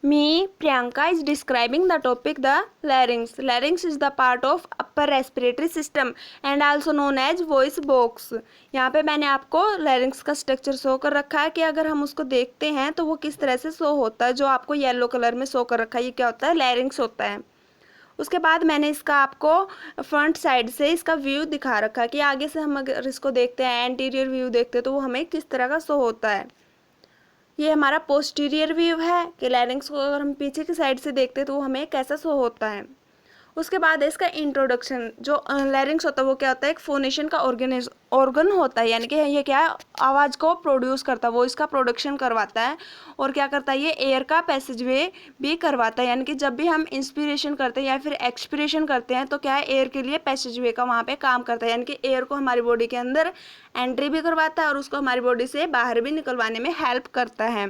Me, Priyanka is describing the topic the larynx. Larynx is the part of upper respiratory system and also known as voice box. यहाँ पे मैंने आपको larynx का structure show कर रखा है कि अगर हम उसको देखते हैं तो वो किस तरह से शो होता है। जो आपको येलो कलर में शो कर रखा है ये क्या होता है, larynx होता है। उसके बाद मैंने इसका आपको फ्रंट साइड से इसका व्यू दिखा रखा है कि आगे से हम अगर इसको देखते हैं, एंटीरियर व्यू देखते हैं तो वो हमें किस तरह का शो होता है। ये हमारा पोस्टीरियर व्यू है कि लैरिंक्स को अगर हम पीछे की साइड से देखते हैं तो वो हमें कैसा शो होता है। उसके बाद है इसका इंट्रोडक्शन। जो लैरिंक्स होता है वो क्या होता है, एक फोनेशन का ऑर्गन होता है, यानी कि ये क्या है, आवाज़ को प्रोड्यूस करता है, वो इसका प्रोडक्शन करवाता है। और क्या करता है, ये एयर का पैसेजवे भी करवाता है, यानी कि जब भी हम इंस्पिरेशन करते हैं या फिर एक्सपिरेशन करते हैं तो क्या है, एयर के लिए पैसेजवे का वहाँ पे काम करता है, यानी कि एयर को हमारी बॉडी के अंदर एंट्री भी करवाता है और उसको हमारी बॉडी से बाहर भी निकलवाने में हेल्प करता है।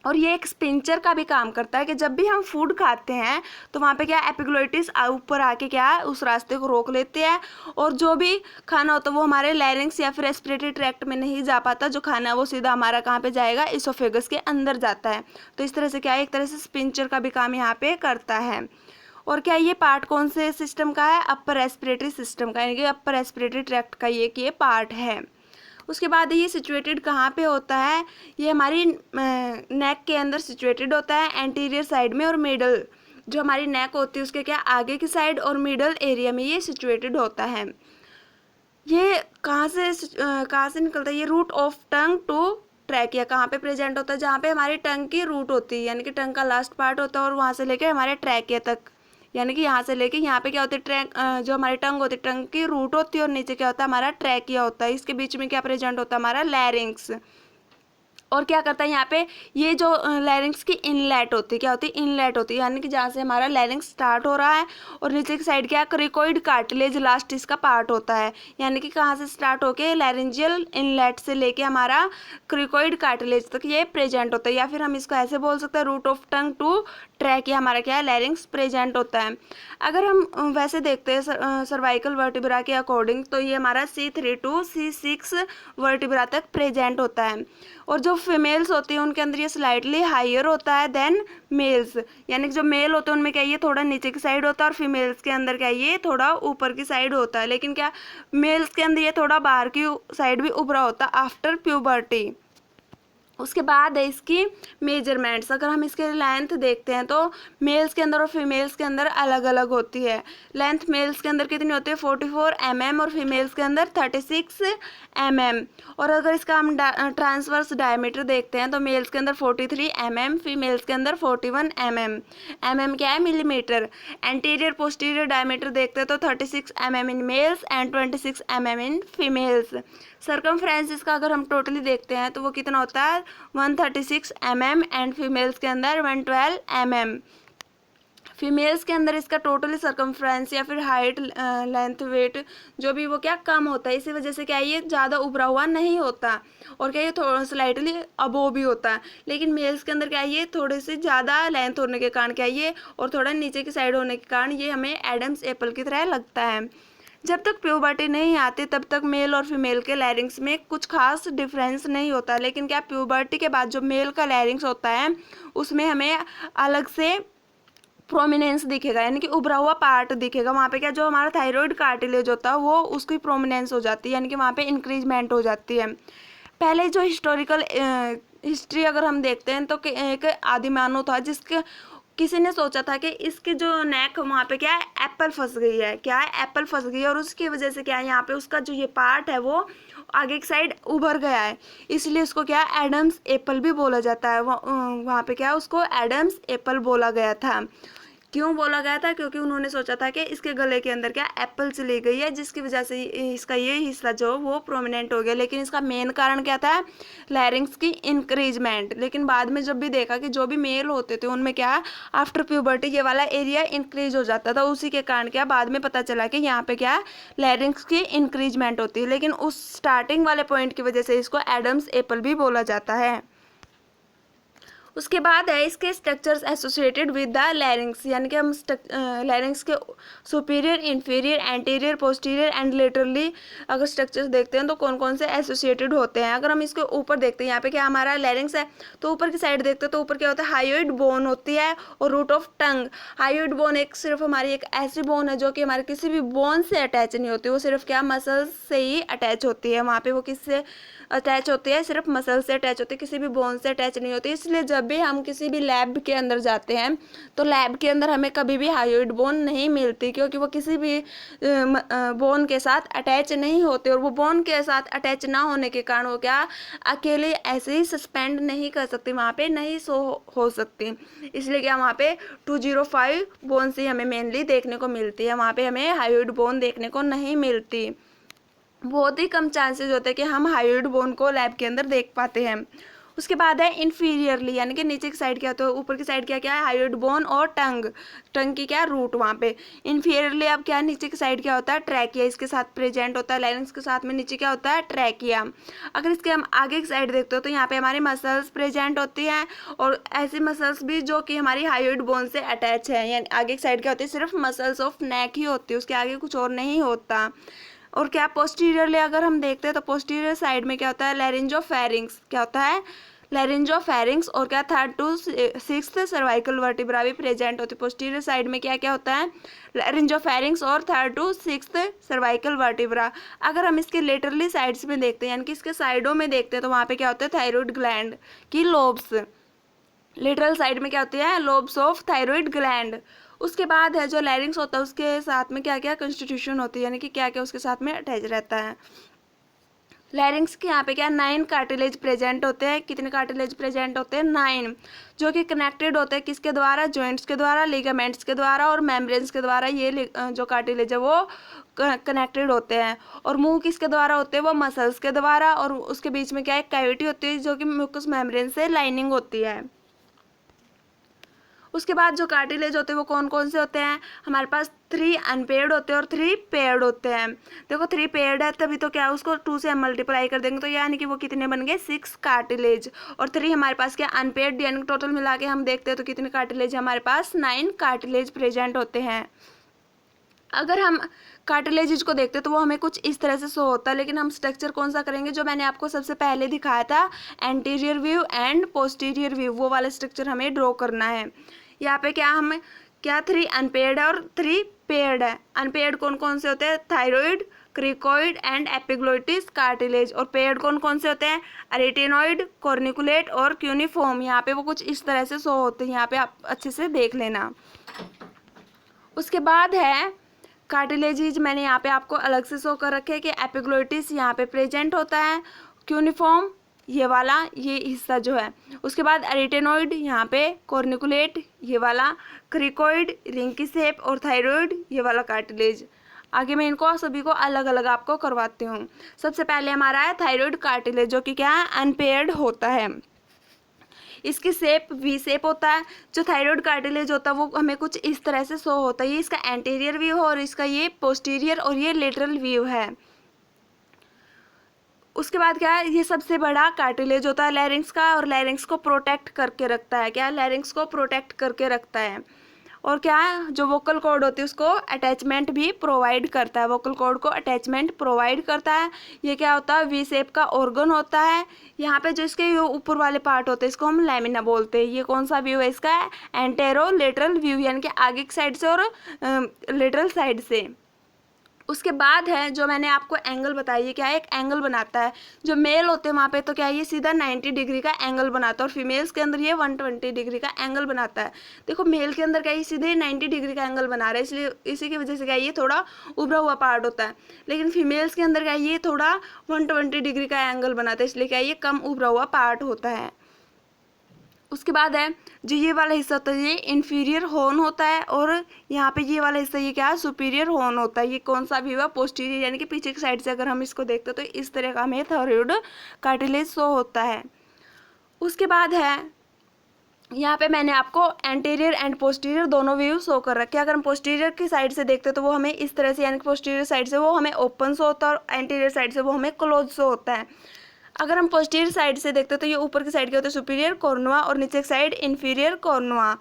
और ये एक स्पिंचर का भी काम करता है कि जब भी हम फूड खाते हैं तो वहाँ पे क्या एपिग्लोटिस ऊपर आके क्या है उस रास्ते को रोक लेते हैं और जो भी खाना होता है वो हमारे लैरिंक्स या फिर रेस्पिरेटरी ट्रैक्ट में नहीं जा पाता। जो खाना है वो सीधा हमारा कहाँ पे जाएगा, इसोफेगस के अंदर जाता है। तो इस तरह से क्या है, एक तरह से स्पिंचर का भी काम यहाँ पे करता है। और क्या ये पार्ट कौन से सिस्टम का है, अपर रेस्पिरेटरी सिस्टम का, यानी कि अपर रेस्पिरेटरी ट्रैक्ट का ये पार्ट है। उसके बाद ये सिचुएटेड कहाँ पे होता है, ये हमारी नेक के अंदर सिचुएटेड होता है, एंटीरियर साइड में और मिडल, जो हमारी नेक होती है उसके क्या आगे की साइड और मिडल एरिया में ये सिचुएटेड होता है। ये कहाँ से निकलता है, ये root of tongue to trachea कहाँ पे प्रेजेंट होता है, जहाँ पे हमारी टंग की रूट होती है, यानी कि टंग का लास्ट पार्ट होता है और वहाँ से लेके हमारे ट्रैकिया तक, यानी कि यहाँ से लेके यहाँ पे क्या होती है, जो हमारी टंग होती है, टंग की रूट होती है और नीचे क्या होता है, हमारा ट्रैकिया होता है। इसके बीच में क्या प्रेजेंट होता है, हमारा लैरिंक्स। और क्या करता है यहाँ पे, ये जो लैरिंक्स की इनलेट होती है, क्या होती है, इनलेट होती है, यानी कि जहाँ से हमारा लैरिंक्स स्टार्ट हो रहा है और नीचे की साइड क्या है, क्रिकोइड कार्टिलेज लास्ट इसका पार्ट होता है, यानी कि कहाँ से स्टार्ट होके लैरिंजियल इनलेट से लेके हमारा क्रिकोइड कार्टिलेज तक ये प्रेजेंट होता है। या फिर हम इसको ऐसे बोल सकते हैं, root of tongue to track, ये हमारा क्या है, लैरिंक्स प्रेजेंट होता है। अगर हम वैसे देखते हैं सर्वाइकल वर्टिब्रा के अकॉर्डिंग तो ये हमारा C3 टू C6 वर्टिब्रा तक प्रेजेंट होता है। और जो फीमेल्स होती हैं उनके अंदर ये स्लाइटली हायर होता है देन मेल्स, यानी कि जो मेल होते हैं उनमें क्या ये थोड़ा नीचे की साइड होता है और फीमेल्स के अंदर क्या ये थोड़ा ऊपर की साइड होता है। लेकिन क्या मेल्स के अंदर ये थोड़ा बाहर की साइड भी उभरा होता है आफ्टर प्यूबर्टी। उसके बाद है इसकी मेजरमेंट्स। अगर हम इसके लेंथ देखते हैं तो मेल्स के अंदर और फीमेल्स के अंदर अलग अलग होती है। लेंथ मेल्स के अंदर कितनी होती है, 44 mm और फीमेल्स के अंदर 36 mm। और अगर इसका हम ट्रांसवर्स डायमीटर देखते हैं तो मेल्स के अंदर 43 mm, फीमेल्स के अंदर 41 mm। mm क्या है, मिलीमीटर। एंटीरियर पोस्टीरियर डायमीटर देखते हैं तो 36 mm in males and 26 mm in females. Circumference इसका अगर हम टोटली देखते हैं तो वो कितना होता है, 136 mm एंड फीमेल्स के अंदर 112 mm। फीमेल्स के अंदर इसका टोटली सर्कमफ्रेंस या फिर हाइट, लेंथ, वेट जो भी वो क्या कम होता है, इसी वजह से क्या ये ज़्यादा उभरा हुआ नहीं होता और क्या ये थोड़ा स्लाइटली अबोव भी होता है। लेकिन मेल्स के अंदर क्या ये थोड़ी सी ज़्यादा लेंथ होने के कारण क्या ये और थोड़ा नीचे की साइड होने के कारण ये हमें एडम्स एप्पल की तरह लगता है। जब तक प्यूबर्टी नहीं आती तब तक मेल और फीमेल के लैरिंग्स में कुछ खास डिफरेंस नहीं होता। लेकिन क्या प्यूबर्टी के बाद जो मेल का लैरिंग्स होता है उसमें हमें अलग से प्रोमिनेंस दिखेगा, यानी कि उभरा हुआ पार्ट दिखेगा। वहाँ पे क्या जो हमारा थायराइड कार्टिलेज होता है वो उसकी प्रोमिनेंस हो जाती है, यानी कि वहाँ पे इंक्रीजमेंट हो जाती है। पहले जो हिस्टोरिकल हिस्ट्री अगर हम देखते हैं तो एक आदिमानव था जिसके किसी ने सोचा था कि इसके जो नेक वहाँ पे क्या है, एप्पल फंस गई है, क्या है, एप्पल फंस गई है और उसकी वजह से क्या है यहाँ पे उसका जो ये पार्ट है वो आगे की साइड उभर गया है, इसलिए उसको क्या है एडम्स एप्पल भी बोला जाता है। वहाँ पे क्या है उसको एडम्स एप्पल बोला गया था। क्यों बोला गया था, क्योंकि उन्होंने सोचा था कि इसके गले के अंदर क्या एप्पल चली गई है जिसकी वजह से इसका ये हिस्सा जो वो प्रोमिनेंट हो गया। लेकिन इसका मेन कारण क्या था, लैरिंग्स की इंक्रीजमेंट। लेकिन बाद में जब भी देखा कि जो भी मेल होते थे उनमें क्या आफ्टर प्यूबर्टी ये वाला एरिया इंक्रीज हो जाता था, उसी के कारण क्या बाद में पता चला कि यहाँ पे क्या लैरिंग्स की इंक्रीजमेंट होती है। लेकिन उस स्टार्टिंग वाले पॉइंट की वजह से इसको एडम्स एप्पल भी बोला जाता है। उसके बाद है इसके structures associated with the larynx, यानी कि हम लैरिंग्स के superior, inferior, anterior, posterior and laterally अगर स्ट्रक्चर्स देखते हैं तो कौन कौन से एसोसिएटेड होते हैं। अगर हम इसके ऊपर देखते हैं यहाँ पे क्या हमारा लैरिंग्स है, तो ऊपर की साइड देखते हैं तो ऊपर क्या होता है, हायोइड बोन होती है और root of tongue. Hyoid bone एक सिर्फ हमारी एक ऐसी बोन है जो कि हमारे किसी भी बोन से अटैच नहीं होती, वो सिर्फ क्या मसल्स से ही अटैच होती है। वहाँ पे वो किससे अटैच होती है, सिर्फ मसल से अटैच होती है, किसी भी बोन से अटैच नहीं होती। इसलिए जब भी हम किसी भी लैब के अंदर जाते हैं तो लैब के अंदर हमें कभी भी हायोइड बोन नहीं मिलती, क्योंकि वो किसी भी बोन के साथ अटैच नहीं होते, और वो बोन के साथ अटैच ना होने के कारण वो क्या अकेले ऐसे ही सस्पेंड नहीं कर सकती, वहाँ पे नहीं सो हो सकती। इसलिए क्या वहाँ पे 205 बोन से हमें मेनली देखने को मिलती है, वहाँ पे हमें हायोइड बोन देखने को नहीं मिलती। बहुत ही कम चांसेस होते हैं कि हम हायोइड बोन को लैब के अंदर देख पाते हैं। उसके बाद है इन्फीरियरली, यानी कि नीचे की साइड क्या होता है, ऊपर की साइड क्या क्या है, हायोइड बोन और टंग की क्या रूट वहाँ पे। इन्फीरियरली अब क्या नीचे की साइड क्या होता है, ट्रैकिया इसके साथ प्रेजेंट होता है, लैरिंग्स के साथ में नीचे क्या होता है, ट्रैकिया। अगर इसके हम आगे की साइड देखते हो तो यहाँ पे हमारी मसल्स प्रेजेंट होती हैं, और ऐसी मसल्स भी जो कि हमारी हायोइड बोन से अटैच है, यानी आगे की साइड क्या होती है, सिर्फ मसल्स ऑफ नेक ही होती है, उसके आगे कुछ और नहीं होता। और क्या पोस्टीरियरली अगर हम देखते हैं तो पोस्टीरियर साइड में क्या होता है, लैरिंजोफेरिंक्स, क्या होता है, लैरिंजोफेरिंक्स, और क्या 3rd to 6th cervical vertebra भी प्रेजेंट होती है। पोस्टीरियर साइड में क्या क्या होता है, लैरिंजोफेरिंक्स और 3rd to 6th cervical vertebra. अगर हम इसके लेटरली साइड्स में देखते हैं, यानी कि इसके साइडों में देखते हैं, तो वहाँ पे क्या होता है, थायराइड ग्लैंड की लोब्स। लेटरल साइड में क्या होती है, लोब्स ऑफ थायराइड ग्लैंड। उसके बाद है जो लैरिंग्स होता है उसके साथ में क्या क्या कंस्टिट्यूशन होती है, यानी कि क्या क्या उसके साथ में अटैच रहता है। लैरिंग्स के यहाँ पे क्या 9 कार्टिलेज प्रेजेंट होते हैं। कितने कार्टिलेज प्रेजेंट होते हैं, 9, जो कि कनेक्टेड होते हैं किसके द्वारा, जॉइंट्स के द्वारा, लिगामेंट्स के द्वारा और मेम्ब्रेन्स के द्वारा। ये जो कार्टिलेज है वो कनेक्टेड होते हैं। और मुंह किसके द्वारा होते हैं, वो मसल्स के द्वारा। और उसके बीच में क्या एक कैविटी होती है जो कि म्यूकस मेम्ब्रेन से लाइनिंग होती है। उसके बाद जो कार्टिलेज होते हैं वो कौन कौन से होते हैं, हमारे पास 3 अनपेयर्ड होते हैं और 3 पेयर्ड होते हैं। देखो 3 पेयर्ड है तभी तो क्या उसको 2 से हम मल्टीप्लाई कर देंगे तो यानी कि वो कितने बन गए, 6 कार्टिलेज। और 3 हमारे पास क्या अनपेयर्ड, यानी टोटल मिला के हम देखते हैं तो कितने कार्टिलेज हमारे पास, 9 कार्टिलेज प्रेजेंट होते हैं। अगर हम कार्टिलेजेज को देखते हैं तो वो हमें कुछ इस तरह से शो होता है, लेकिन हम स्ट्रक्चर कौन सा करेंगे, जो मैंने आपको सबसे पहले दिखाया था anterior view and posterior view, वो वाला स्ट्रक्चर हमें ड्रॉ करना है। यहाँ पे क्या हम क्या 3 अनपेयर्ड है और 3 पेयर्ड है। अनपेयर्ड कौन कौन से होते हैं, thyroid, cricoid and epiglottis cartilage. और पेयर्ड कौन कौन से होते हैं, अरेटिनोइड, कॉर्निकुलेट और क्यूनिफॉर्म। यहाँ पे वो कुछ इस तरह से शो होते हैं, यहाँ पे आप अच्छे से देख लेना। उसके बाद है कार्टिलेजेज, मैंने यहाँ पे आपको अलग से शो कर रखे हैं कि एपिग्लोटिस यहाँ पे प्रेजेंट होता है, क्यूनिफॉर्म ये वाला ये हिस्सा जो है। उसके बाद अरेटेनोइड यहाँ पे, कॉर्निकुलेट ये वाला, क्रिकोइड रिंग की शेप और थायराइड ये वाला कार्टिलेज। आगे मैं इनको सभी को अलग अलग आपको करवाती हूँ। सबसे पहले हमारा है थायराइड कार्टिलेज, जो कि क्या है अनपेयर्ड होता है। इसकी शेप वी शेप होता है। जो थायराइड कार्टिलेज होता है वो हमें कुछ इस तरह से शो होता है। ये इसका एंटीरियर व्यू है और इसका ये पोस्टीरियर और ये लेटरल व्यू है। उसके बाद क्या है, ये सबसे बड़ा कार्टिलेज होता है लैरिंग्स का, और लैरिंग्स को प्रोटेक्ट करके रखता है। क्या, लैरिंग्स को प्रोटेक्ट करके रखता है। और क्या है, जो वोकल कॉर्ड होती है उसको अटैचमेंट भी प्रोवाइड करता है, वोकल कॉर्ड को अटैचमेंट प्रोवाइड करता है। ये क्या होता है, वी शेप का ऑर्गन होता है। यहाँ पे जो इसके ऊपर वाले पार्ट होते हैं इसको हम लैमिना बोलते हैं। ये कौन सा व्यू है इसका, एंटेरो लेटरल व्यू, यानी कि आगे की साइड से और लेटरल साइड से। उसके बाद है जो मैंने आपको एंगल बताई, क्या है, एक एंगल बनाता है। जो मेल होते हैं वहाँ पे तो क्या है, ये सीधा 90 डिग्री का एंगल बनाता है, और फीमेल्स के अंदर ये 120 डिग्री का एंगल बनाता है। देखो मेल के अंदर क्या है, सीधे 90 डिग्री का एंगल बना रहा है, इसलिए इसी की वजह से क्या है, ये थोड़ा उभरा हुआ पार्ट होता है। लेकिन फीमेल्स के अंदर क्या है, ये थोड़ा 120 डिग्री का एंगल बनाता है, इसलिए क्या है, ये कम उभरा हुआ पार्ट होता है। उसके बाद है जो ये वाला हिस्सा होता है ये इन्फीरियर हॉर्न होता है, और यहाँ पे ये वाला हिस्सा ये क्या है, सुपीरियर हॉर्न होता है। ये कौन सा व्यू है, पोस्टीरियर, यानी कि पीछे की साइड से अगर हम इसको देखते हैं तो इस तरह का हमें थायराइड कार्टिलेज शो होता है। उसके बाद है यहाँ पे मैंने आपको एंटीरियर एंड पोस्टीरियर दोनों व्यू शो कर रखे हैं। अगर हम पोस्टीरियर की साइड से देखते हैं तो वो हमें इस तरह से, यानी कि पोस्टीरियर साइड से वो हमें ओपन शो होता है और एंटीरियर साइड से वो हमें क्लोज शो होता है। अगर हम पोस्टीरियर साइड से देखते हैं तो ये ऊपर की साइड क्या होता है सुपीरियर कॉर्नुआ और नीचे की साइड इन्फीरियर कॉर्नुआ।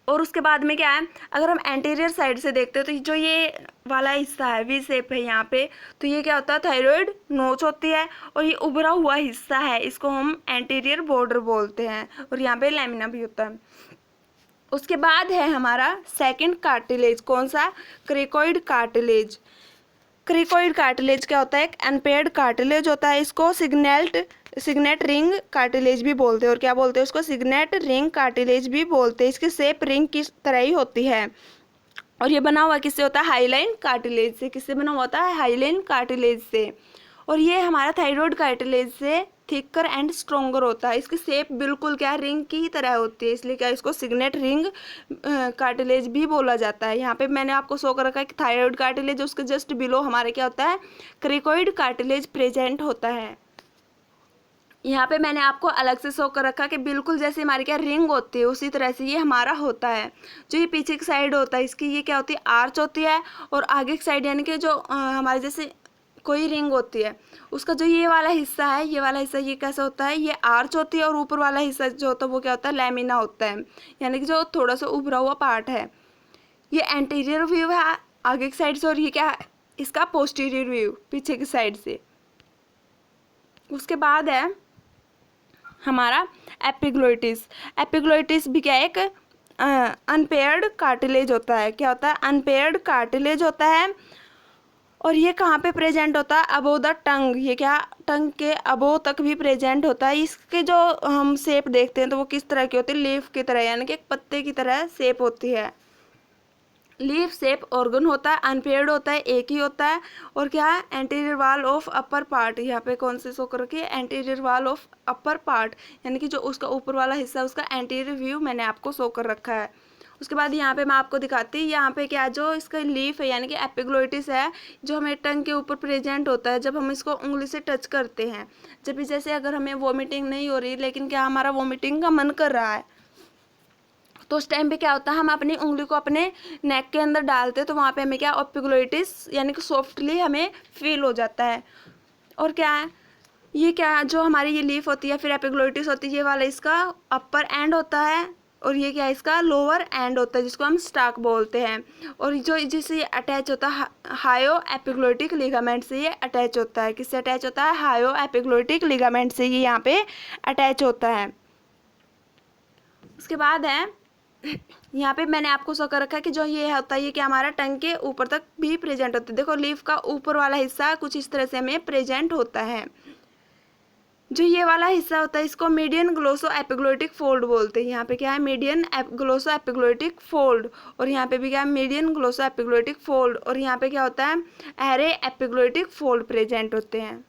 और उसके बाद में क्या है, अगर हम एंटीरियर साइड से देखते हैं तो जो ये वाला हिस्सा है वी शेप है यहाँ पे, तो ये क्या होता है थायराइड नोच होती है और ये उभरा हुआ हिस्सा है, इसको हम एंटीरियर बॉर्डर बोलते हैं और यहाँ पे लैमिना भी होता है। उसके बाद है हमारा सेकंड कार्टिलेज, कौन सा, क्रिकोइड कार्टिलेज। क्रिकोइड कार्टिलेज क्या होता है, एक अनपेयर्ड कार्टिलेज होता है, इसको सिग्नेट रिंग कार्टिलेज भी बोलते हैं। और क्या बोलते हैं उसको, सिग्नेट रिंग कार्टिलेज भी बोलते हैं। इसकी शेप रिंग की तरह ही होती है और ये बना हुआ किससे होता है, हाइलाइन कार्टिलेज से। किससे बना हुआ होता है, हाइलाइन कार्टिलेज से। और ये हमारा थायराइड कार्टिलेज से थिकर एंड स्ट्रोंगर होता है। इसकी शेप बिल्कुल क्या रिंग की ही तरह होती है, इसलिए क्या इसको सिग्नेट रिंग कार्टिलेज भी बोला जाता है। यहाँ पे मैंने आपको शो कर रखा है कि थायराइड कार्टिलेज, उसके जस्ट बिलो हमारे क्या होता है, क्रिकोइड कार्टिलेज प्रेजेंट होता है। यहाँ पे मैंने आपको अलग से शो कर रखा कि बिल्कुल जैसे हमारी क्या रिंग होती है उसी तरह से ये हमारा होता है। जो ये पीछे की साइड होता है इसकी ये क्या होती है, आर्च होती है। और आगे की साइड यानी कि जो हमारे जैसे कोई रिंग होती है उसका जो ये वाला हिस्सा है, ये वाला हिस्सा ये कैसा होता है, ये आर्च होती है। और ऊपर वाला हिस्सा जो होता है वो क्या होता है, लैमिना होता है, यानी कि जो थोड़ा सा उभरा हुआ पार्ट है। ये एंटीरियर व्यू है आगे की साइड से और ये क्या है, इसका पोस्टीरियर व्यू पीछे की साइड से। उसके बाद है हमारा एपिग्लोइटिस। एपिग्लोइटिस भी क्या एक अनपेयर्ड कार्टिलेज होता है। क्या होता है, अनपेयर्ड कार्टिलेज होता है। और ये कहाँ पे प्रेजेंट होता है, अबो द टंग। ये क्या टंग के अबो तक भी प्रेजेंट होता है। इसके जो हम शेप देखते हैं तो वो किस तरह की होती है, लीफ की तरह, यानी कि एक पत्ते की तरह शेप होती है। लीफ शेप ऑर्गन होता है, अनपेयर्ड होता है, एक ही होता है। और क्या है, anterior wall of upper part. यहाँ पे कौन से शो कर रखी है, anterior wall of upper part, यानी कि जो उसका ऊपर वाला हिस्सा उसका एंटीरियर व्यू मैंने आपको शो कर रखा है। उसके बाद यहाँ पे मैं आपको दिखाती हूँ, यहाँ पे क्या जो इसका लीफ है यानी कि एपिग्लोइटिस है, जो हमें टंग के ऊपर प्रेजेंट होता है जब हम इसको उंगली से टच करते हैं। जब भी जैसे अगर हमें वोमिटिंग नहीं हो रही लेकिन क्या हमारा वोमिटिंग का मन कर रहा है तो उस टाइम पे क्या होता है, हम अपनी उंगली को अपने नेक के अंदर डालते हैं तो वहाँ पे हमें क्या एपिग्लोइटिस यानी कि सॉफ्टली हमें फील हो जाता है। और क्या है, ये क्या जो हमारी ये लीफ होती है फिर एपिग्लोइटिस होती है, ये वाला इसका अपर एंड होता है और ये क्या इसका लोअर एंड होता है जिसको हम स्टाक बोलते हैं। और जो जिससे ये अटैच होता है हायो एपिग्लोटिक लिगामेंट से ये अटैच होता है। किससे अटैच होता है, हायो एपिग्लोटिक लिगामेंट से ये यहाँ पे अटैच होता है। उसके बाद है यहाँ पे मैंने आपको शो कर रखा है कि जो ये होता है ये कि हमारा टंग के ऊपर तक भी प्रेजेंट होता है। देखो लीफ का ऊपर वाला हिस्सा कुछ इस तरह से हमें प्रेजेंट होता है। जो ये वाला हिस्सा होता है इसको मीडियन ग्लोसो एपिग्लोटिक फोल्ड बोलते हैं। यहाँ पे क्या है, मीडियन ग्लोसो एपिग्लोटिक फोल्ड। और यहाँ पे भी क्या है, मीडियन ग्लोसो एपिग्लोटिक फोल्ड। और यहाँ पे क्या होता है, एरे एपिग्लोटिक फोल्ड प्रेजेंट होते हैं।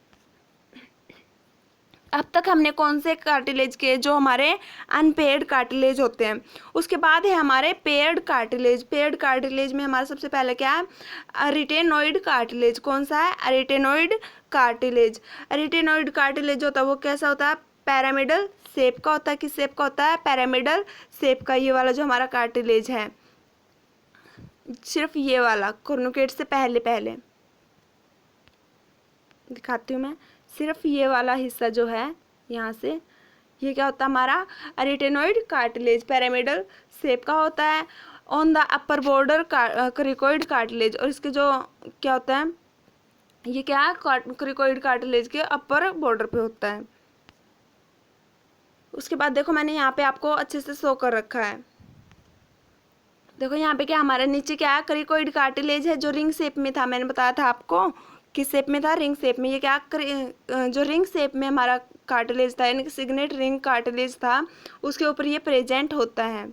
अब तक हमने कौन से कार्टिलेज के, जो हमारे अनपेयर्ड कार्टिलेज होते हैं। उसके बाद है हमारे पेयर्ड कार्टिलेज। पेयर्ड कार्टिलेज में हमारा सबसे पहले क्या है, अरिटेनोइड कार्टिलेज। कौन सा है, अरिटेनोइड कार्टिलेज। अरिटेनोइड कार्टिलेज होता है वो कैसा होता है, पैरामिडल शेप का होता है। किस शेप का होता है, पैरामिडल शेप का। ये वाला जो हमारा कार्टिलेज है, सिर्फ ये वाला कॉर्नुकेट से पहले दिखाती हूँ मैं। सिर्फ ये वाला हिस्सा जो है यहाँ से, ये क्या होता है हमारा अरिटेनोइड कार्टिलेज, पैरामिडल शेप का होता है। On the upper border cricoid cartilage. और इसके जो क्या होता है, ये क्या है, क्रिकोइड कार्टिलेज के अपर बॉर्डर पे होता है। उसके बाद देखो मैंने यहाँ पे आपको अच्छे से शो कर रखा है। देखो यहाँ पे क्या हमारे नीचे क्या है, क्रिकोइड कार्टिलेज है जो रिंग शेप में था। मैंने बताया था आपको किस शेप में था, रिंग शेप में। ये क्या जो रिंग शेप में हमारा कार्टिलेज था यानी कि सिग्नेट रिंग कार्टिलेज था, उसके ऊपर ये प्रेजेंट होता है।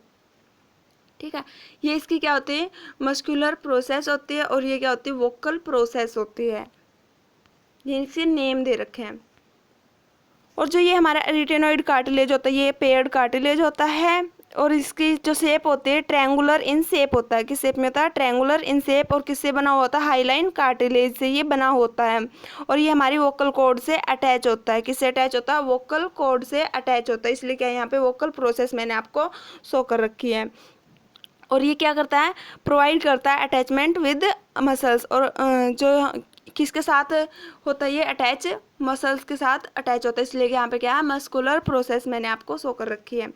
ठीक है, ये इसकी क्या होती है, मस्कुलर प्रोसेस होती है। और ये क्या होती है, वोकल प्रोसेस होती है। ये इसके नेम दे रखे हैं। और जो ये हमारा अरिटेनोइड कार्टिलेज होता है ये पेयर्ड कार्टिलेज होता है। और इसकी जो शेप होती है ट्रायंगुलर इन शेप होता है। किस शेप में होता है, ट्रायंगुलर इन शेप। और किससे बना हुआ होता है, हाईलाइन कार्टिलेज से ये बना होता है। और ये हमारी वोकल कॉर्ड से अटैच होता है। किससे अटैच होता है, वोकल कॉर्ड से अटैच होता है। इसलिए क्या यहाँ पे वोकल प्रोसेस मैंने आपको शो कर रखी है। और ये क्या करता है, प्रोवाइड करता है अटैचमेंट विद मसल्स। और जो किसके साथ होता है ये अटैच, मसल्स के साथ अटैच होता है, इसलिए यहाँ पे क्या है मस्कुलर प्रोसेस मैंने आपको शो कर रखी है।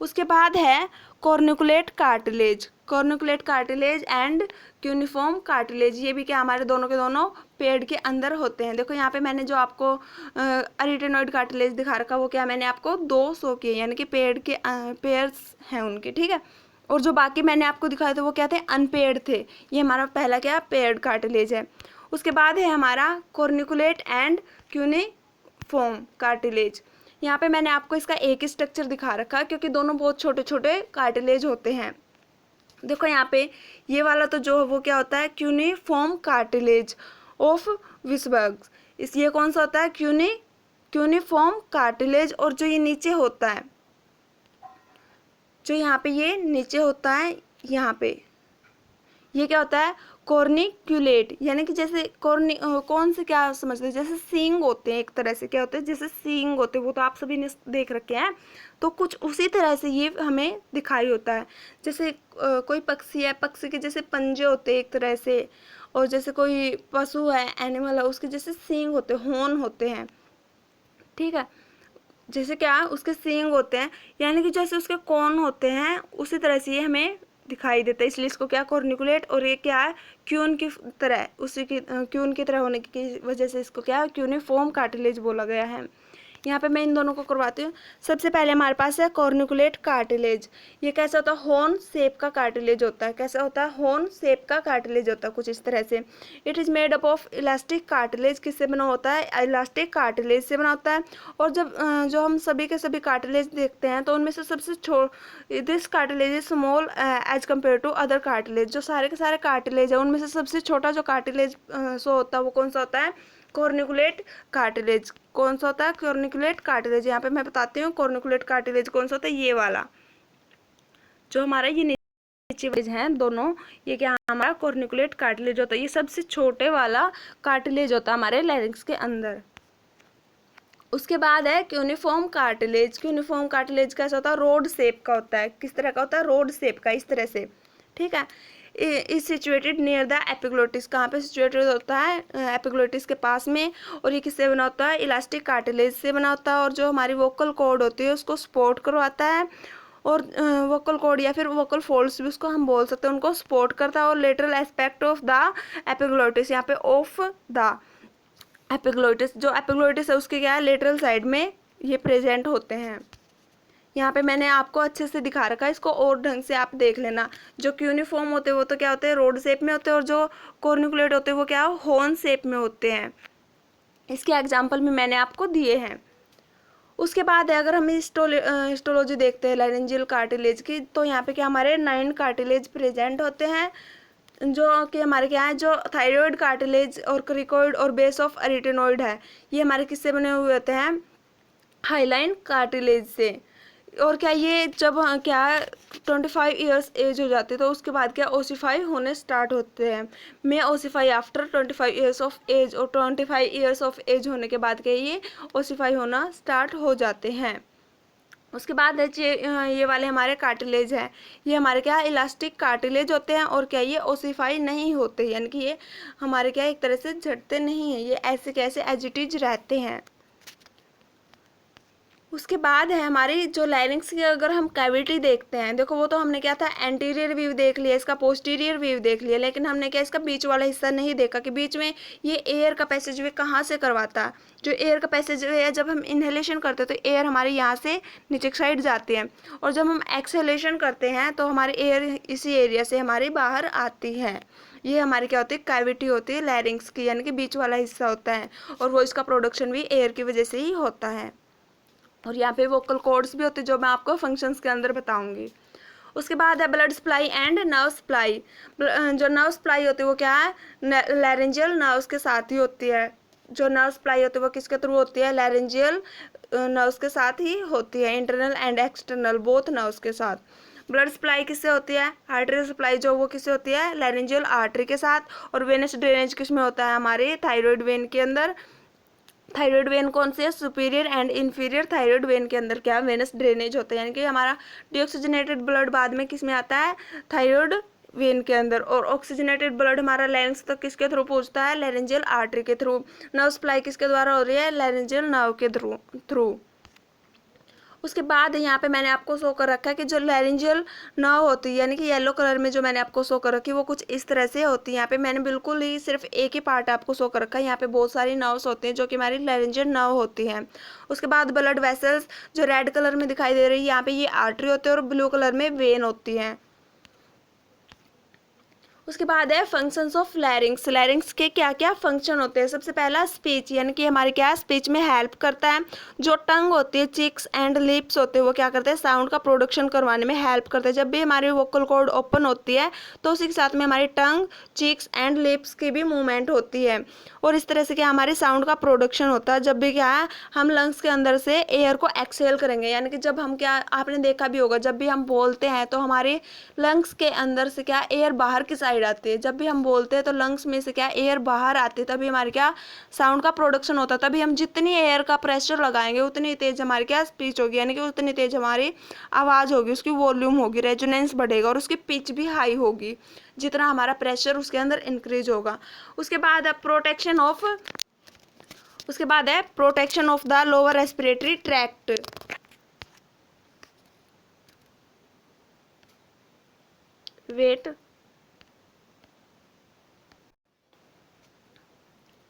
उसके बाद है corniculate cartilage, corniculate cartilage and cuneiform cartilage, ये भी क्या हमारे दोनों के दोनों पेड़ के अंदर होते हैं। देखो यहाँ पे मैंने जो आपको अरिटेनॉइड कार्टिलेज दिखा रखा वो क्या मैंने आपको 2 शो किए, यानी कि पेड़ के पेयर्स हैं उनके, ठीक है। और जो बाकी मैंने आपको दिखाए थे वो क्या थे, अनपेयर्ड थे। ये हमारा पहला क्या पेयर्ड कार्टिलेज है। उसके बाद है हमारा कॉर्निकुलेट एंड क्यूनिफॉर्म कार्टिलेज। यहाँ पे मैंने आपको इसका एक ही स्ट्रक्चर दिखा रखा है क्योंकि दोनों बहुत छोटे छोटे कार्टिलेज होते हैं। देखो यहाँ पे ये वाला तो जो वो क्या होता है क्यूनिफॉर्म कार्टिलेज ऑफ विसबर्ग, इस ये कौन सा होता है क्यूनिफॉर्म कार्टिलेज। और जो ये नीचे होता है, जो यहाँ पे ये नीचे होता है, यहाँ पे ये क्या होता है कॉर्निक्यूलेट, यानी कि जैसे कौन से क्या समझते हैं, जैसे सींग होते हैं एक तरह से, क्या होते हैं जैसे सींग होते हैं, वो तो आप सभी ने देख रखे हैं। तो कुछ उसी तरह से ये हमें दिखाई होता है। जैसे कोई पक्षी है, पक्षी के जैसे पंजे होते हैं एक तरह से, और जैसे कोई पशु है एनिमल है उसके जैसे सींग होते हैं, हॉर्न होते हैं, ठीक है। जैसे क्या उसके सींग होते हैं, यानी कि जैसे उसके कॉर्न होते हैं उसी तरह से ये हमें दिखाई देता है, इसलिए इसको क्या कॉर्निकुलेट, और ये क्या है क्यून की तरह, उसी की क्यून की तरह होने की वजह से इसको क्या क्यूनिफॉर्म कार्टिलेज बोला गया है। यहाँ पे मैं इन दोनों को करवाती हूँ। सबसे पहले हमारे पास है कॉर्निकुलेट कार्टिलेज। ये कैसा होता है हॉर्न शेप का कार्टिलेज होता है। कैसा होता है हॉर्न शेप का कार्टिलेज होता है कुछ इस तरह से। It is made up of elastic cartilage, किससे बना होता है इलास्टिक कार्टिलेज से बना होता है। और जब जो हम सभी के सभी कार्टिलेज देखते हैं तो उनमें से सबसे this cartilage is small as compare to other cartilage, जो सारे के सारे कार्टिलेज है उनमें से सबसे छोटा जो कार्टिलेज शो होता है वो कौन सा होता है कॉर्निकुलेट कार्टिलेज। कौन सा होता है कॉर्निकुलेट कार्टिलेज, यहाँ पे मैं बताती हूँ कॉर्निकुलेट कार्टिलेज कौन सा होता है, ये वाला जो हमारा ये नीचे हैं दोनों, ये क्या हमारा कॉर्निकुलेट कार्टिलेज होता है। ये सबसे छोटे वाला कार्टिलेज होता है हमारे लैरिंक्स के अंदर। उसके बाद है क्यूनिफॉर्म कार्टिलेज। क्यूनिफॉर्म कार्टिलेज कैसा होता है रोड शेप का होता है। किस तरह का होता है रोड शेप का, इस तरह से, ठीक है। Is situated near the epiglottis, कहाँ पे सिचुएटेड होता है एपिग्लोटिस के पास में। और ये किससे बना होता है इलास्टिक कार्टिलेज से बना होता है। और जो हमारी वोकल कॉर्ड होती है उसको सपोर्ट करवाता है, और वोकल कॉर्ड या फिर वोकल फोल्ड्स भी उसको हम बोल सकते हैं, उनको सपोर्ट करता है। और lateral aspect of the epiglottis, यहाँ पे ऑफ द एपिग्लोटिस, जो एपिग्लोटिस है उसके क्या है लेटरल साइड में ये प्रेजेंट होते हैं। यहाँ पे मैंने आपको अच्छे से दिखा रखा है, इसको और ढंग से आप देख लेना। जो क्यूनिफॉर्म होते हैं वो तो क्या होते हैं रोड शेप में होते हैं, और जो कॉर्निकुलेट होते हैं वो क्या हॉर्न शेप में होते हैं। इसके एग्जाम्पल भी मैंने आपको दिए हैं। उसके बाद है अगर हम हिस्टोलॉजी देखते हैं लाइरेंजियल कार्टिलेज की, तो यहाँ पे क्या हमारे 9 कार्टिलेज प्रेजेंट होते हैं, जो कि हमारे क्या है जो थायराइड कार्टिलेज और क्रिकोइड और बेस ऑफ अरिटेनॉइड है, ये हमारे किससे बने हुए होते हैं हाइलाइन कार्टिलेज से। और क्या ये जब क्या 25 ईयर्स एज हो जाती है तो उसके बाद क्या ओसीफाई होने स्टार्ट होते हैं। मैं ओसीफाई आफ्टर 25 ईयर्स ऑफ एज, और 25 ईयर्स ऑफ एज होने के बाद क्या ये ओसीफाई होना स्टार्ट हो जाते हैं। उसके बाद है ये वाले हमारे कार्टिलेज हैं, ये हमारे क्या इलास्टिक कार्टिलेज होते हैं, और क्या ये ओसीफाई नहीं होते, यानी कि ये हमारे क्या एक तरह से झड़ते नहीं हैं, ये ऐसे कैसे एज इट इज रहते हैं। उसके बाद है हमारी जो लैरिंक्स की अगर हम कैविटी देखते हैं, देखो वो तो हमने क्या था एंटीरियर व्यू देख लिया, इसका पोस्टीरियर व्यू देख लिया, लेकिन हमने क्या इसका बीच वाला हिस्सा नहीं देखा कि बीच में ये एयर का पैसेज वे कहाँ से करवाता है। जो एयर का पैसेज वे है जब हम इनहेलेशन करते हैं तो एयर हमारे यहाँ से नीचे की साइड जाती है, और जब हम एक्सहेलेशन करते हैं तो हमारी एयर इसी एरिया से हमारी बाहर आती है। ये हमारी क्या होती है कैविटी होती है लैरिंक्स की, यानी कि बीच वाला हिस्सा होता है, और वो इसका प्रोडक्शन भी एयर की वजह से ही होता है। और यहाँ पे वोकल कॉर्ड्स भी होते हैं जो मैं आपको फंक्शंस के अंदर बताऊंगी। उसके बाद है blood supply and nerve supply. जो नर्व सप्लाई होती है वो क्या है लैरेंजियल नर्व्स के साथ ही होती है। जो नर्व सप्लाई होती है वो किसके थ्रू होती है लैरेंजियल नर्व्स के साथ ही होती है, internal and external both nerves के साथ। ब्लड सप्लाई किससे होती है आर्टरी सप्लाई जो वो किससे होती है लैरेंजियल आर्टरी के साथ। और वेनस ड्रेनेज किसमें होता है हमारे थायराइड वेन के अंदर। थायराइड वेन कौन से है superior and inferior thyroid when के अंदर क्या वेनस ड्रेनेज होता है, यानी कि हमारा डीऑक्सीजनेटेड ब्लड बाद में किस में आता है थायराइड वेन के अंदर, और ऑक्सीजनेटेड ब्लड हमारा लैरिंग्स तक किसके थ्रू पहुंचता है, लैरिंजियल आर्टरी के थ्रू। नर्व सप्लाई किसके द्वारा हो रही है, लैरिंजियल नर्व के थ्रू। उसके बाद यहाँ पे मैंने आपको शो कर रखा है कि जो लैरिंजियल नर्व होती है, यानी कि येलो कलर में जो मैंने आपको शो कर रखी है वो कुछ इस तरह से होती है। यहाँ पे मैंने बिल्कुल ही सिर्फ एक ही पार्ट आपको शो कर रखा है, यहाँ पे बहुत सारी नर्व्स होती हैं जो कि हमारी लैरिंजियल नर्व होती हैं। उसके बाद ब्लड वेसल्स जो रेड कलर में दिखाई दे रही है, यहाँ पे ये आर्टरी होती है और ब्लू कलर में वेन होती है। उसके बाद है फंक्शंस ऑफ लैरिंग्स। लैरिंग्स के क्या क्या फंक्शन होते हैं। सबसे पहला स्पीच, यानी कि हमारे क्या स्पीच में हेल्प करता है। जो टंग होती है, चिक्स एंड लिप्स होते हैं, वो क्या करते हैं, साउंड का प्रोडक्शन करवाने में हेल्प करते हैं। जब भी हमारी वोकल कॉर्ड ओपन होती है तो उसी के साथ में हमारी टंग, चिक्स एंड लिप्स की भी मूवमेंट होती है, और इस तरह से क्या हमारे साउंड का प्रोडक्शन होता है। जब भी क्या है, हम लंग्स के अंदर से एयर को एक्सहेल करेंगे, यानी कि जब हम क्या, आपने देखा भी होगा, जब भी हम बोलते हैं तो हमारे लंग्स के अंदर से क्या एयर बाहर की साइड आती है। जब भी हम बोलते हैं तो लंग्स में से क्या एयर बाहर आती है, तभी हमारे क्या साउंड का प्रोडक्शन होता है। तभी हम जितनी एयर का प्रेशर लगाएंगे उतनी तेज हमारी क्या स्पीच होगी, यानी कि उतनी तेज हमारी आवाज़ होगी, उसकी वॉल्यूम होगी, रेजोनेंस बढ़ेगा और उसकी पिच भी हाई होगी जितना हमारा प्रेशर उसके अंदर इंक्रीज होगा। उसके बाद है protection of the lower respiratory tract. Wait,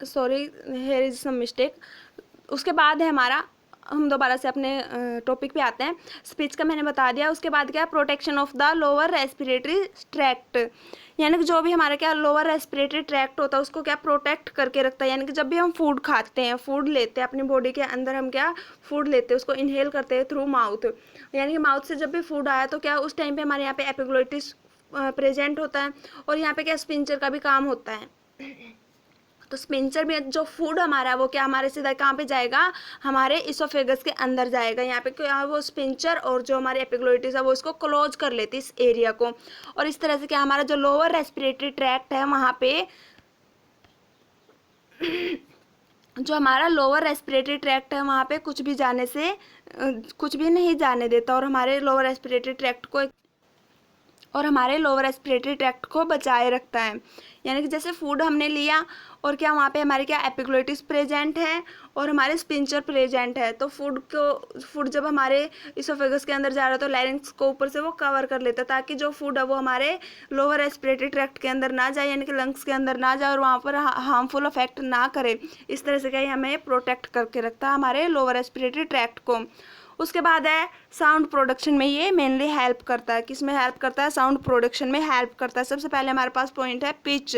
sorry, here is some mistake. उसके बाद है हमारा, हम दोबारा से अपने टॉपिक पे आते हैं। स्पीच का मैंने बता दिया। उसके बाद क्या, protection of the lower respiratory tract, यानी कि जो भी हमारा क्या लोअर रेस्पिरेटरी ट्रैक्ट होता है उसको क्या प्रोटेक्ट करके रखता है। यानी कि जब भी हम फूड खाते हैं, फूड लेते हैं अपनी बॉडी के अंदर, हम क्या फूड लेते हैं, उसको इनहेल करते हैं थ्रू माउथ, यानी कि माउथ से जब भी फूड आया तो क्या उस टाइम पे हमारे यहाँ पे एपिग्लोटिस प्रेजेंट होता है, और यहाँ पे क्या स्पिंचर का भी काम होता है। तो स्पिंचर में जो फूड हमारा है वो क्या हमारे सीधा कहाँ पे जाएगा, हमारे इसोफेगस के अंदर जाएगा। यहाँ पे क्या वो स्पिंचर और जो हमारी एपिग्लोटिस है वो इसको क्लोज कर लेती है इस एरिया को, और इस तरह से क्या हमारा जो लोअर रेस्पिरेटरी ट्रैक्ट है वहाँ पे जो हमारा लोअर रेस्पिरेटरी ट्रैक्ट है वहाँ पे कुछ भी नहीं जाने देता, और हमारे लोअर रेस्पिरेटरी ट्रैक्ट को बचाए रखता है। यानी कि जैसे फूड हमने लिया और क्या वहाँ पे हमारे क्या एपिग्लोटिस प्रेजेंट है और हमारे स्पिंचर प्रेजेंट है, तो फूड जब हमारे इसोफेगस के अंदर जा रहा है तो लैरिंक्स को ऊपर से वो कवर कर लेता है, ताकि जो फूड है वो हमारे लोअर रेस्पिरेटरी ट्रैक्ट के अंदर ना जाए, यानी कि लंग्स के अंदर ना जाए और वहाँ पर हार्मफुल इफेक्ट ना करे। इस तरह से क्या हमें प्रोटेक्ट करके रखता है हमारे लोअर रेस्पिरेटरी ट्रैक्ट को। उसके बाद है साउंड प्रोडक्शन में ये मेनली हेल्प करता है। किस में हेल्प करता है, साउंड प्रोडक्शन में हेल्प करता है। सबसे पहले हमारे पास पॉइंट है पिच।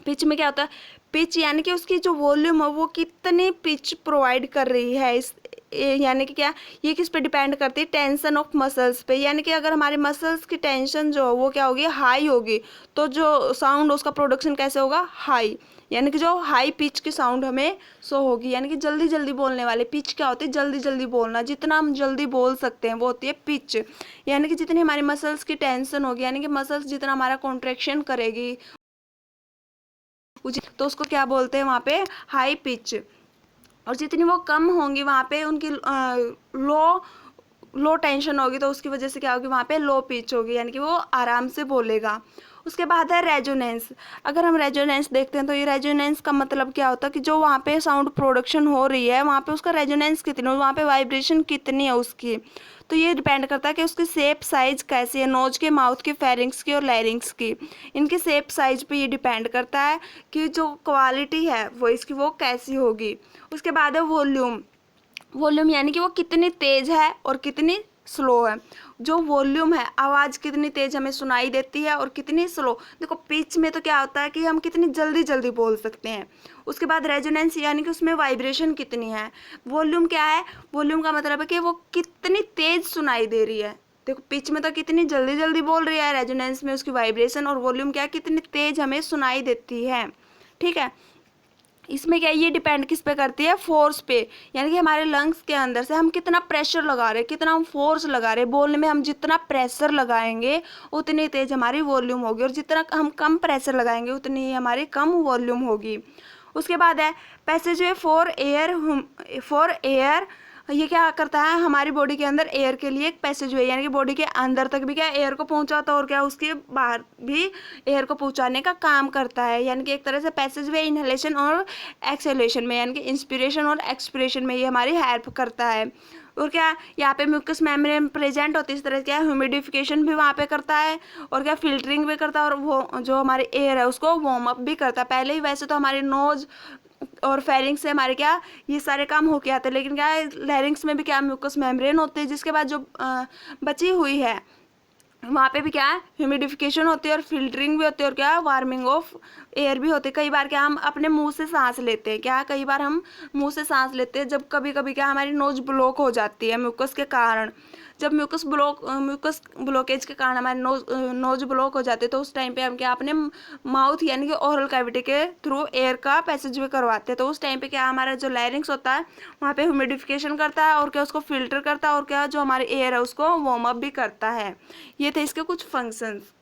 पिच में क्या होता है, पिच यानी कि उसकी जो वॉल्यूम है वो कितनी पिच प्रोवाइड कर रही है, इस यानी कि क्या ये किस पे डिपेंड करती है, टेंशन ऑफ मसल्स पे। यानी कि अगर हमारे मसल्स की टेंशन जो वो क्या होगी, हाई होगी, तो जो साउंड उसका प्रोडक्शन कैसे होगा, हाई, यानी कि जो हाई पिच की साउंड हमें शो होगी। यानी कि जल्दी जल्दी बोलने वाले, पिच क्या होती है, जल्दी जल्दी बोलना, जितना हम जल्दी बोल सकते हैं वो होती है पिच। यानी कि जितनी हमारी मसल्स की टेंशन होगी, यानी कि मसल्स जितना हमारा कॉन्ट्रैक्शन करेगी तो उसको क्या बोलते हैं वहाँ पे, हाई पिच। और जितनी वो कम होंगी वहाँ पे उनकी लो टेंशन होगी, तो उसकी वजह से क्या होगी, वहाँ पे लो पिच होगी, यानी कि वो आराम से बोलेगा। उसके बाद है रेजोनेंस। अगर हम रेजोनेंस देखते हैं तो ये रेजोनेंस का मतलब क्या होता है कि जो वहाँ पे साउंड प्रोडक्शन हो रही है वहाँ पे उसका रेजोनेंस कितनी, वहाँ पे वाइब्रेशन कितनी है उसकी, तो ये डिपेंड करता है कि उसकी शेप साइज कैसी है, नोज के, माउथ के, फेरिंग्स की और लैरिंग्स की। इनके शेप साइज पे ये डिपेंड करता है कि जो क्वालिटी है वॉइस की वो कैसी होगी। उसके बाद है वॉल्यूम यानी कि वो कितनी तेज है और कितनी स्लो है। जो वॉल्यूम है, आवाज़ कितनी तेज हमें सुनाई देती है और कितनी स्लो। देखो पिच में तो क्या होता है कि हम कितनी जल्दी जल्दी बोल सकते हैं। उसके बाद रेजोनेंस यानी कि उसमें वाइब्रेशन कितनी है। वॉल्यूम क्या है, वॉल्यूम का मतलब है कि वो कितनी तेज सुनाई दे रही है। देखो पिच में तो कितनी जल्दी जल्दी बोल रही है, रेजोनेंस में उसकी वाइब्रेशन, और वॉल्यूम क्या है, कितनी तेज हमें सुनाई देती है। ठीक है, इसमें क्या ये डिपेंड किस पे करती है, फोर्स पे, यानी कि हमारे लंग्स के अंदर से हम कितना प्रेशर लगा रहे हैं, कितना हम फोर्स लगा रहे हैं। बोलने में हम जितना प्रेशर लगाएंगे उतनी तेज हमारी वॉल्यूम होगी, और जितना हम कम प्रेशर लगाएंगे उतनी ही हमारी कम वॉल्यूम होगी। उसके बाद है पैसेज वे फॉर एयर ये क्या करता है, हमारी बॉडी के अंदर एयर के लिए एक पैसेज वे, यानी कि बॉडी के अंदर तक भी क्या एयर को पहुंचाता है और क्या उसके बाहर भी एयर को पहुंचाने का काम करता है। यानी कि एक तरह से पैसेज वे इनहेलेशन और एक्सहेलेशन में, यानी कि इंस्पिरेशन और एक्सपिरेशन में ये हमारी हेल्प करता है। और क्या यहाँ पे म्यूकस मेम्ब्रेन प्रेजेंट होती है, इस तरह क्या ह्यूमिडिफिकेशन भी वहाँ पे करता है और क्या फिल्टरिंग भी करता है, और वो जो हमारे एयर है उसको वार्म अप भी करता है। पहले ही वैसे तो हमारे नोज और फेरिंग्स से हमारे क्या ये सारे काम होके आते हैं, लेकिन क्या है लैरिंग्स में भी क्या म्यूकस मेम्ब्रेन होते हैं, जिसके बाद जो बची हुई है वहाँ पे भी क्या है ह्यूमिडिफिकेशन होती है और फिल्टरिंग भी होती है और क्या वार्मिंग ऑफ एयर भी होती है। कई बार क्या हम अपने मुंह से सांस लेते हैं, क्या कई बार हम मुंह से सांस लेते हैं, जब कभी कभी क्या हमारी नोज ब्लॉक हो जाती है म्यूकस के कारण। जब म्यूकस ब्लॉकेज के कारण हमारी नोज ब्लॉक हो जाती है, तो उस टाइम पे हम क्या अपने माउथ यानी कि ओरल कैविटी के थ्रू एयर का पैसेज वे करवाते हैं। तो उस टाइम पे क्या हमारा जो लैरिंग्स होता है वहाँ पे ह्यूमिडिफिकेशन करता है और क्या उसको फिल्टर करता है और क्या जो हमारे एयर है उसको वार्म अप भी करता है। ये थे इसके कुछ फंक्शंस।